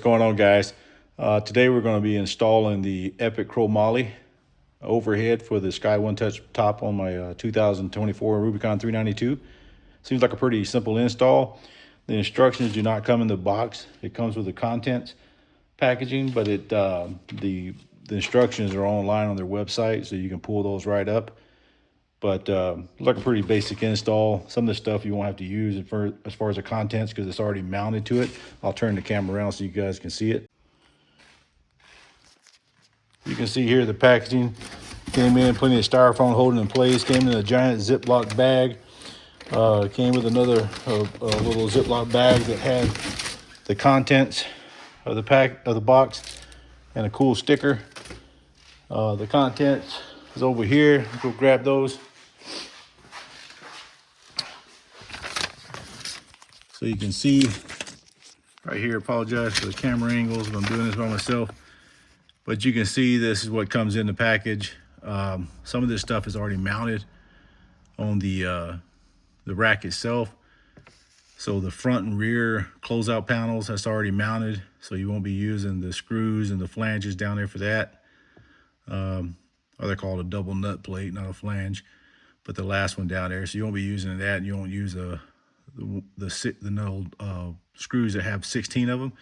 going on, guys? Today we're going to be installing the Epic Crow Molle overhead for the Sky One Touch top on my 2024 Rubicon 392. Seems like a pretty simple install. The instructions do not come in the box. It comes with the contents packaging, but the instructions are online on their website, so you can pull those right up. But like a pretty basic install. Some of the stuff you won't have to use as far as the contents because it's already mounted to it. I'll turn the camera around so you guys can see it. You can see here the packaging came in, plenty of styrofoam holding in place. Came in a giant Ziploc bag. Came with another little Ziploc bag that had the contents of the box and a cool sticker. The contents is over here. Go grab those. So you can see right here, apologize for the camera angles, but I'm doing this by myself. But you can see this is what comes in the package. Some of this stuff is already mounted on the rack itself. So the front and rear closeout panels, that's already mounted. So you won't be using the screws and the flanges down there for that. Or they're called a double nut plate, not a flange. But the last one down there, so you won't be using that. You won't use the screws that have 16 of them.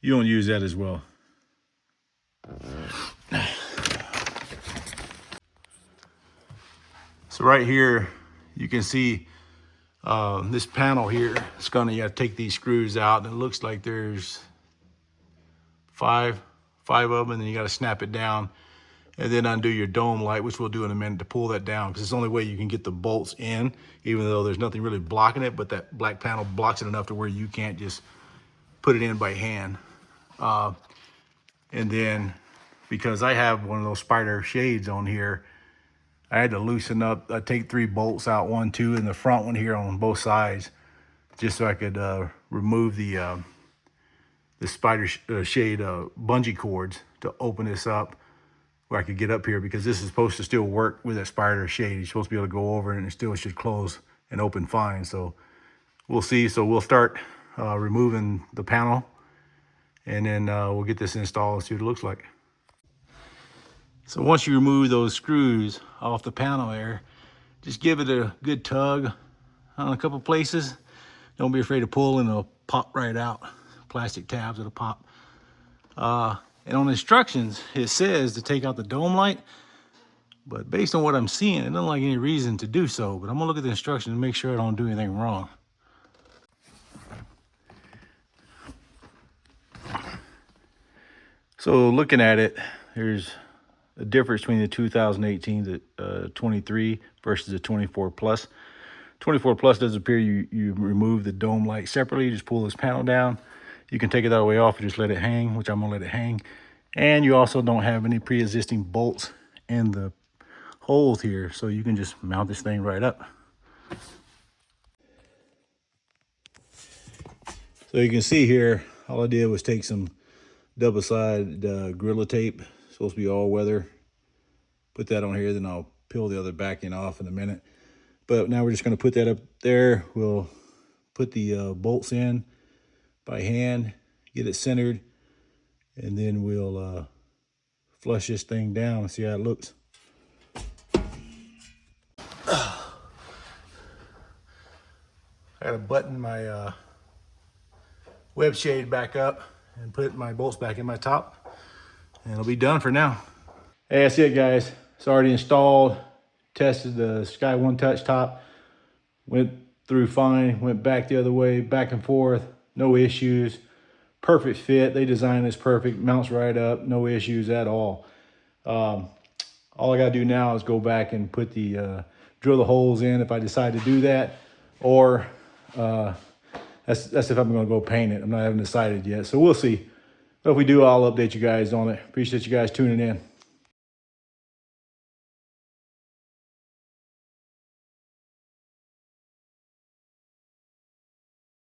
You don't use that as well. So right here you can see this panel here. It's gonna, you gotta take these screws out, and it looks like there's five of them, and then you gotta snap it down and then undo your dome light, which we'll do in a minute, to pull that down, because it's the only way you can get the bolts in, even though there's nothing really blocking it, but that black panel blocks it enough to where you can't just put it in by hand. And then, because I have one of those spider shades on here, I had to loosen up. I take 3 bolts out, 1, 2, and the front one here on both sides, just so I could remove the spider shade bungee cords to open this up, where I could get up here, because this is supposed to still work with that spider shade. You're supposed to be able to go over it and it still should close and open fine. So we'll see. So we'll start removing the panel, and then we'll get this installed and see what it looks like. So once you remove those screws off the panel there, just give it a good tug on a couple places. Don't be afraid to pull, and it'll pop right out. Plastic tabs, it'll pop. And on the instructions, it says to take out the dome light, but based on what I'm seeing, it doesn't like any reason to do so. But I'm gonna look at the instructions and make sure I don't do anything wrong. So looking at it, there's a difference between the 2018 to 23 versus the 24 plus. 24 plus does appear you remove the dome light separately. You just pull this panel down. You can take it all the way off and just let it hang, which I'm gonna let it hang. And you also don't have any pre-existing bolts in the holes here, so you can just mount this thing right up. So you can see here, all I did was take some double-sided Gorilla tape, supposed to be all weather. Put that on here, then I'll peel the other backing off in a minute. But now we're just gonna put that up there. We'll put the bolts in by hand, get it centered, and then we'll flush this thing down and see how it looks. I gotta button my web shade back up and put my bolts back in my top, and it'll be done for now. Hey, that's it, guys. It's already installed. Tested the Sky One Touch top. Went through fine, went back the other way, back and forth, no issues. Perfect fit. They designed this perfect, mounts right up, no issues at all. All I gotta do now is go back and put drill the holes in if I decide to do that, or that's if I'm gonna go paint it. I haven't decided yet, so we'll see. But if we do, I'll update you guys on it. Appreciate you guys tuning in.